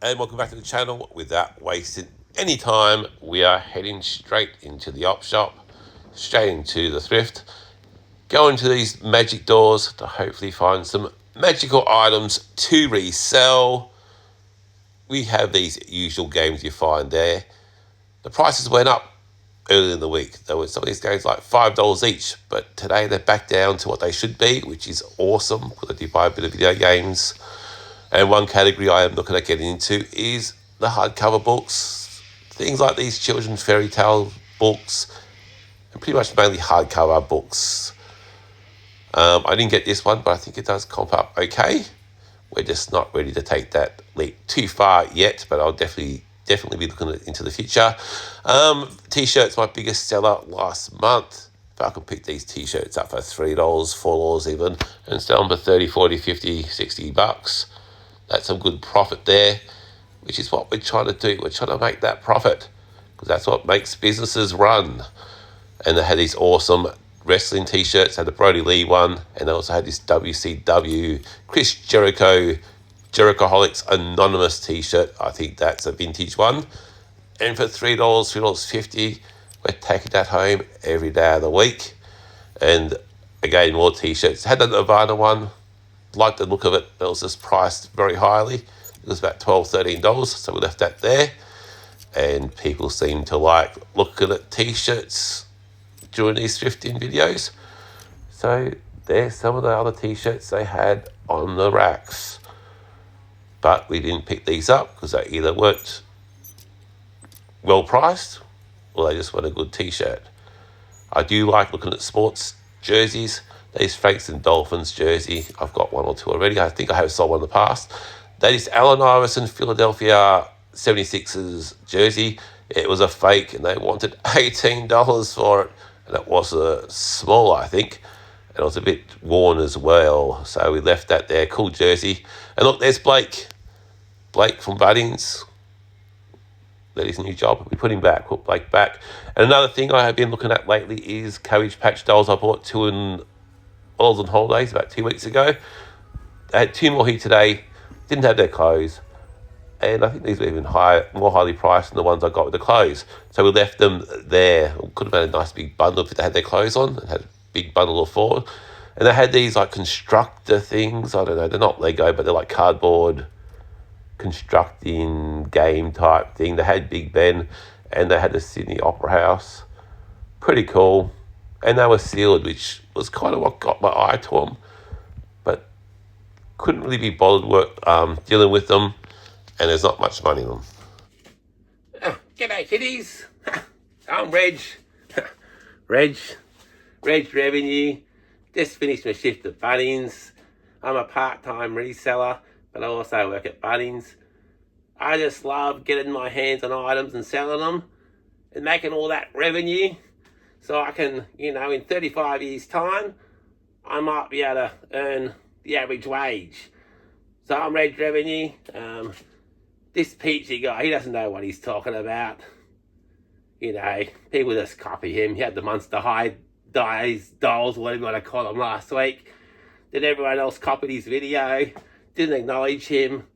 and welcome back to the channel. Without wasting any time, we are heading straight into the op shop, straight into the thrift, going to these magic doors to hopefully find some magical items to resell. We have these usual games you find there. The prices went up earlier in the week. There were some of these games like $5 each, but today they're back down to what they should be, which is awesome because I do buy a bit of video games. And one category I am looking at getting into is the hardcover books. Things like these children's fairy tale books, and pretty much mainly hardcover books. I didn't get this one, but I think it does comp up okay. We're just not ready to take that leap too far yet, but I'll definitely be looking into the future. T-shirts, my biggest seller last month. If I could pick these T-shirts up for $3, $4 even, and sell them for 30, 40, 50, 60 bucks. That's some good profit there, which is what we're trying to do. We're trying to make that profit because that's what makes businesses run. And they had these awesome wrestling T-shirts, had the Brody Lee one, and they also had this WCW Chris Jericho Jerichoholics Anonymous T-shirt. I think that's a vintage one. And for $3, $3.50, we're taking that home every day of the week. And again, more T-shirts. Had the Nirvana one. Like the look of it, it was just priced very highly. It was about $12, $13, so we left that there. And people seem to like looking at T-shirts during these thrifting videos. So there's some of the other T-shirts they had on the racks. But we didn't pick these up because they either weren't well priced or they just want a good T-shirt. I do like looking at sports jerseys. These Franks and Dolphins jersey, I've got one or two already. I think I have sold one in the past. That is Allen Iverson Philadelphia 76ers jersey. It was a fake and they wanted $18 for it. And it was a small, I think. And it was a bit worn as well. So we left that there. Cool jersey. And look, there's Blake. Blake from Bunnings. That is a new job. We put him back, put Blake back. And another thing I have been looking at lately is Cabbage Patch dolls. I bought two in Oils and Holidays about 2 weeks ago. I had two more here today. Didn't have their clothes. And I think these were even more highly priced than the ones I got with the clothes. So we left them there. Could have had a nice big bundle if they had their clothes on. It had a big bundle of four. And they had these like constructor things. I don't know. They're not Lego, but they're like cardboard constructing game type thing. They had Big Ben and they had the Sydney Opera House. Pretty cool. And they were sealed, which was kind of what got my eye to them. But couldn't really be bothered dealing with them. And there's not much money in them. G'day kiddies. I'm Reg. Reg Revenue. Just finished my shift at Bunnings. I'm a part-time reseller, but I also work at Bunnings. I just love getting my hands on items and selling them and making all that revenue. So I can, in 35 years' time, I might be able to earn the average wage. So I'm Reg Revenue. This peachy guy, he doesn't know what he's talking about. People just copy him. He had the Monster High dolls, whatever you want to call them, last week. Then everyone else copied his video. Didn't acknowledge him.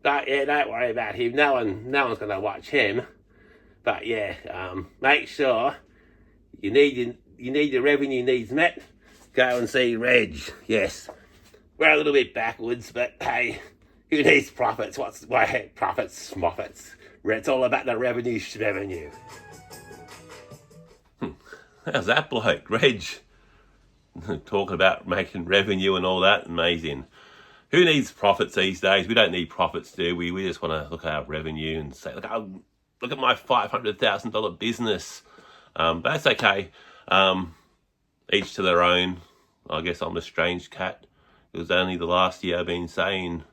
But yeah, don't worry about him. No one's going to watch him. But yeah, make sure you need your revenue needs met. Go and see Reg. Yes, we're a little bit backwards, but hey, who needs profits? Profits? It's all about the revenue. How's that bloke, Reg? Talking about making revenue and all that, amazing. Who needs profits these days? We don't need profits, do we? We just want to look at our revenue and say, look at my $500,000 business. But that's okay. Each to their own. I guess I'm a strange cat. It was only the last year I've been saying,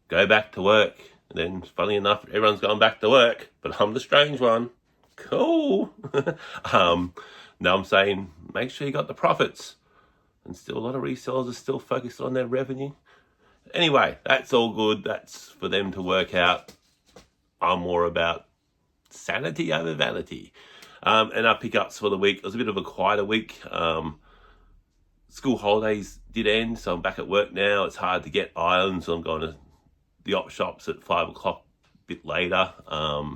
go back to work. And then, funny enough, everyone's gone back to work. But I'm the strange one. Cool. Now I'm saying, make sure you got the profits. And still a lot of resellers are still focused on their revenue. Anyway, that's all good. That's for them to work out. I'm more about sanity over vanity. And our pickups for the week, it was a bit of a quieter week. School holidays did end, so I'm back at work now. It's hard to get items, so I'm going to the op shops at 5 o'clock bit later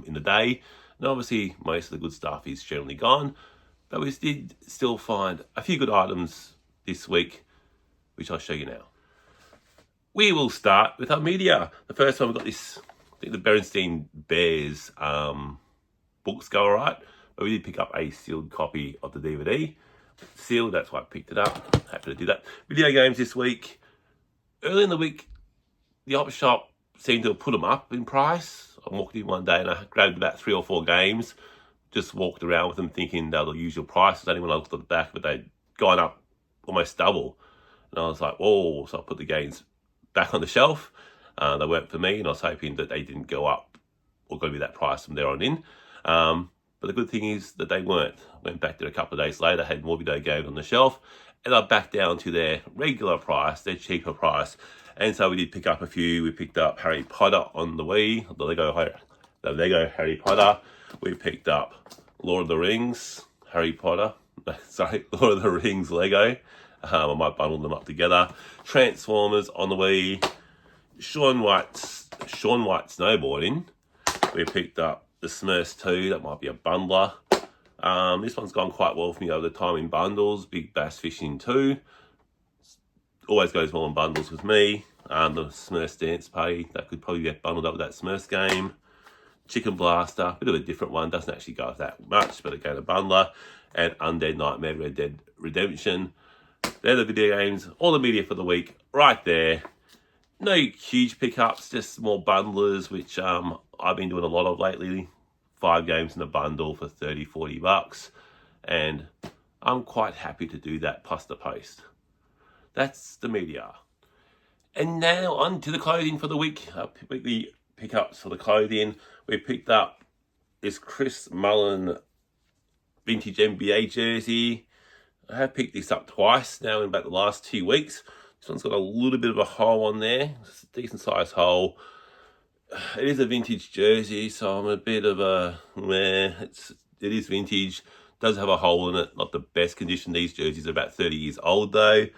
in the day. And obviously most of the good stuff is generally gone. But we did still find a few good items this week, which I'll show you now. We will start with our media. The first one, we've got this, I think the Berenstain Bears books go alright. But we did pick up a sealed copy of the DVD. Sealed, that's why I picked it up. Happy to do that. Video games this week. Early in the week, the op shop seemed to have put them up in price. I walked in one day and I grabbed about 3 or 4 games. Just walked around with them thinking they're the usual prices. Only when I looked at the back, but they'd gone up almost double. And I was like, whoa. So I put the games back on the shelf. They weren't for me, and I was hoping that they didn't go up or go to be that price from there on in. But the good thing is that they weren't. I went back there a couple of days later, had more video games on the shelf, and I'm back down to their regular price, their cheaper price. And so we did pick up a few. We picked up Harry Potter on the Wii, the Lego Harry Potter. We picked up Lord of the Rings, Harry Potter. Sorry, Lord of the Rings Lego. I might bundle them up together. Transformers on the Wii. Shaun White's snowboarding. We picked up the Smurfs 2. That might be a bundler. This one's gone quite well for me over the time in bundles. Big Bass Fishing 2. Always goes well in bundles with me. The Smurfs Dance Party. That could probably get bundled up with that Smurfs game. Chicken Blaster. Bit of a different one. Doesn't actually go that much, but again, a bundler. And Undead Nightmare Red Dead Redemption. They're the video games. All the media for the week. Right there. No huge pickups, just small bundlers, which I've been doing a lot of lately. 5 games in a bundle for 30, 40 bucks. And I'm quite happy to do that plus the post. That's the media. And now on to the clothing for the week. Weekly pickups for the clothing. We picked up this Chris Mullin vintage NBA jersey. I have picked this up twice now in about the last 2 weeks. This one's got a little bit of a hole on there. It's a decent sized hole. It is a vintage jersey, so I'm a bit of a meh. It is vintage. Does have a hole in it. Not the best condition. These jerseys are about 30 years old though.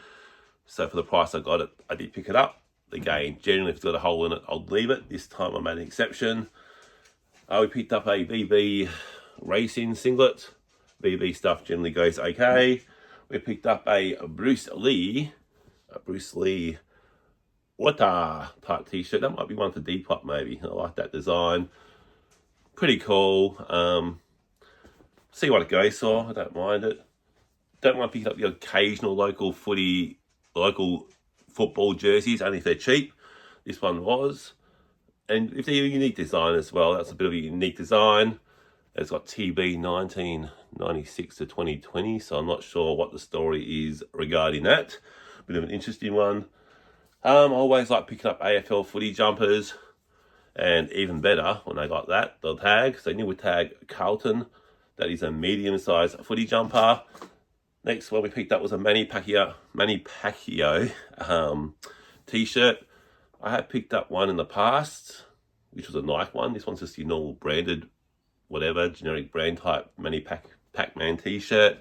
So for the price I got it, I did pick it up. Again, generally if it's got a hole in it, I'll leave it. This time I made an exception. We picked up a BB racing singlet. BB stuff generally goes okay. We picked up a Bruce Lee water type t-shirt. That might be one for Depop maybe. I like that design. Pretty cool. See what it goes for. I don't mind it. Don't mind picking up the occasional local football jerseys, only if they're cheap. This one was. And if they're a unique design as well, that's a bit of a unique design. It's got TB 1996 to 2020, so I'm not sure what the story is regarding that. Bit of an interesting one. I always like picking up AFL footy jumpers, and even better when I got that, the tag. So new with tag Carlton. That is a medium-sized footy jumper. Next one we picked up was a Manny Pacquiao t-shirt. I have picked up one in the past, which was a Nike one. This one's just your normal branded, whatever, generic brand type Manny Pac-Man t-shirt.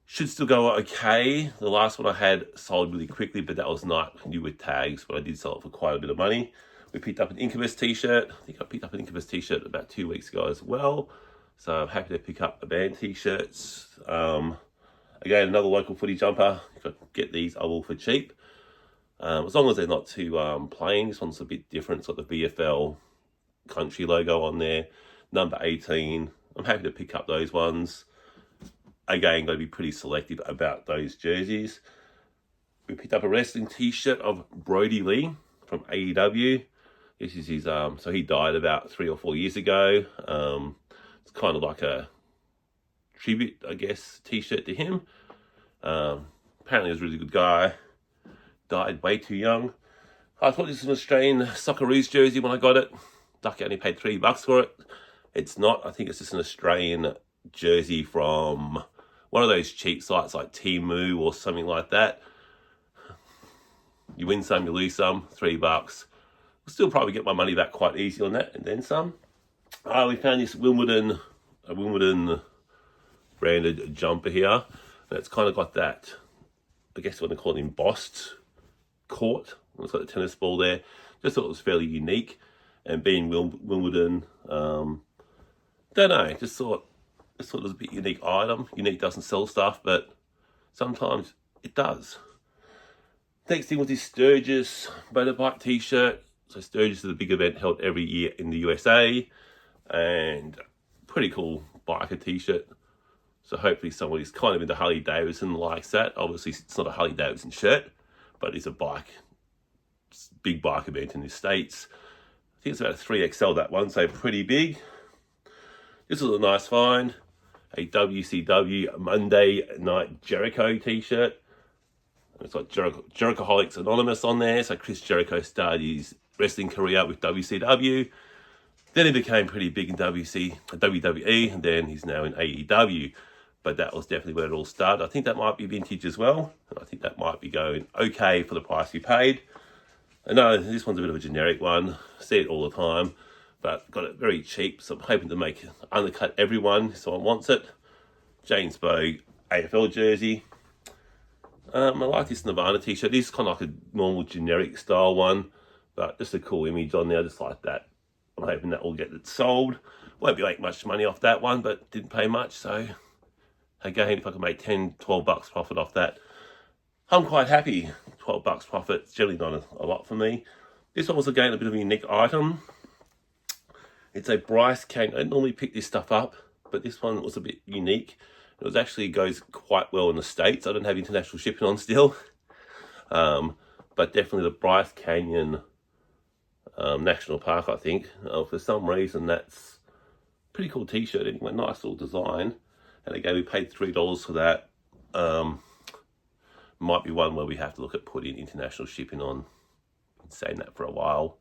Should still go okay. The last one I had sold really quickly, but that was not new with tags, but I did sell it for quite a bit of money. We picked up an Incubus t-shirt. I think I picked up an Incubus t-shirt about 2 weeks ago as well. So I'm happy to pick up the band t-shirts. Again, another local footy jumper. If I get these, I will for cheap. As long as they're not too plain. This one's a bit different. It's got the VFL country logo on there. Number 18. I'm happy to pick up those ones. Again, got to be pretty selective about those jerseys. We picked up a wrestling t-shirt of Brody Lee from AEW. This is his, so he died about 3 or 4 years ago. It's kind of like a tribute, I guess, t-shirt to him. Apparently he was a really good guy. Died way too young. I thought this was an Australian Socceroos jersey when I got it. Lucky I only paid $3 for it. It's not. I think it's just an Australian jersey from one of those cheap sites like Temu or something like that. You win some, you lose some. $3. We'll still probably get my money back quite easy on that, and then some. We found this Wimbledon branded jumper here. And it's kind of got that, I guess what they call it, embossed court. It's got the tennis ball there. Just thought it was fairly unique. and being Wimbledon, don't know, just thought it was a bit unique item. Unique doesn't sell stuff, but sometimes it does. Next thing was this Sturgis motorbike t-shirt. So Sturgis is a big event held every year in the USA, and pretty cool biker t-shirt. So hopefully someone who's kind of into Harley Davidson likes that. Obviously it's not a Harley Davidson shirt, but it's a big bike event in the States. I think it's about a 3XL, that one, so pretty big. This was a nice find. A WCW Monday Night Jericho t-shirt. It's got Jerichoholics Anonymous on there. So Chris Jericho started his wrestling career with WCW. Then he became pretty big in WWE, and then he's now in AEW. But that was definitely where it all started. I think that might be vintage as well. And I think that might be going okay for the price we paid. I know this one's a bit of a generic one. I see it all the time. But got it very cheap. So I'm hoping to undercut everyone if someone wants it. James Bogue AFL jersey. I like this Nirvana t-shirt. This is kind of like a normal generic style one, but just a cool image on there, just like that. I'm hoping that will get it sold. Won't be making much money off that one, but didn't pay much. So again, if I can make $10-12 profit off that, I'm quite happy. $12 profit, it's generally not a lot for me. This one was again a bit of a unique item. It's a Bryce Canyon. I don't normally pick this stuff up, but this one was a bit unique. It was actually goes quite well in the States. I don't have international shipping on still. But definitely the Bryce Canyon National Park, I think. For some reason, that's a pretty cool t-shirt anyway. Nice little design. And again, we paid $3 for that. Might be one where we have to look at putting international shipping on. Been saying that for a while.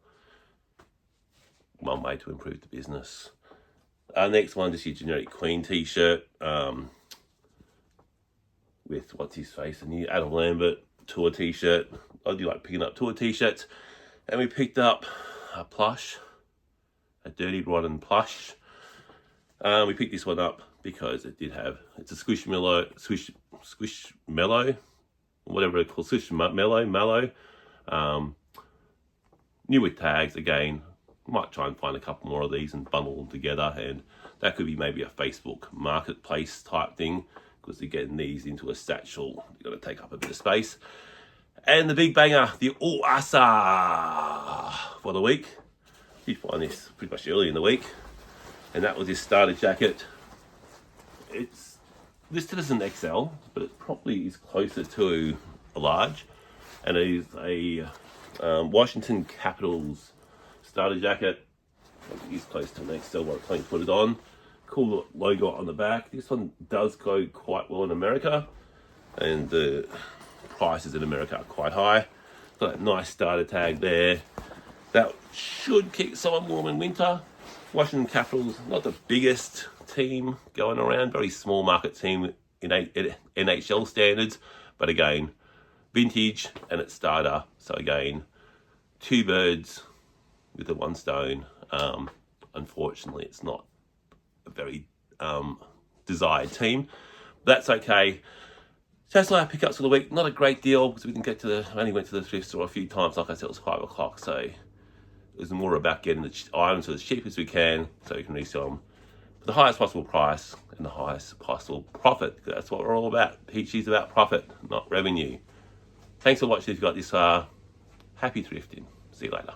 One way to improve the business. Next one, just your generic Queen t-shirt. With what's his face, a new Adam Lambert tour t-shirt. I do like picking up tour t-shirts. And we picked up a plush, a Dirty Rotten plush. We picked this one up because it's a Squishmallow, whatever it's called, Squishmallow. New with tags again. Might try and find a couple more of these and bundle them together, and that could be maybe a Facebook marketplace type thing, because they're getting these into a satchel. You've got to take up a bit of space. And the big banger, the Uasa for the week. You find this pretty much early in the week. And that was this starter jacket. It's listed as an XL, but it probably is closer to a large. And it is a Washington Capitals starter jacket. It is close to an XL when I'm trying to put it on. Cool logo on the back. This one does go quite well in America, and the prices in America are quite high. Got that nice starter tag there. That should keep someone warm in winter. Washington Capitals, not the biggest team going around, very small market team in NHL standards, but again, vintage and it's starter. So again, two birds with the one stone. Unfortunately, it's not a very desired team. That's okay. So that's my pickups for the week. Not a great deal because we didn't I only went to the thrift store a few times. Like I said, it was 5 o'clock, so it was more about getting the items as cheap as we can so we can resell them for the highest possible price and the highest possible profit. That's what we're all about. PG is about profit, not revenue. Thanks for watching. If you got this far, happy thrifting. See you later.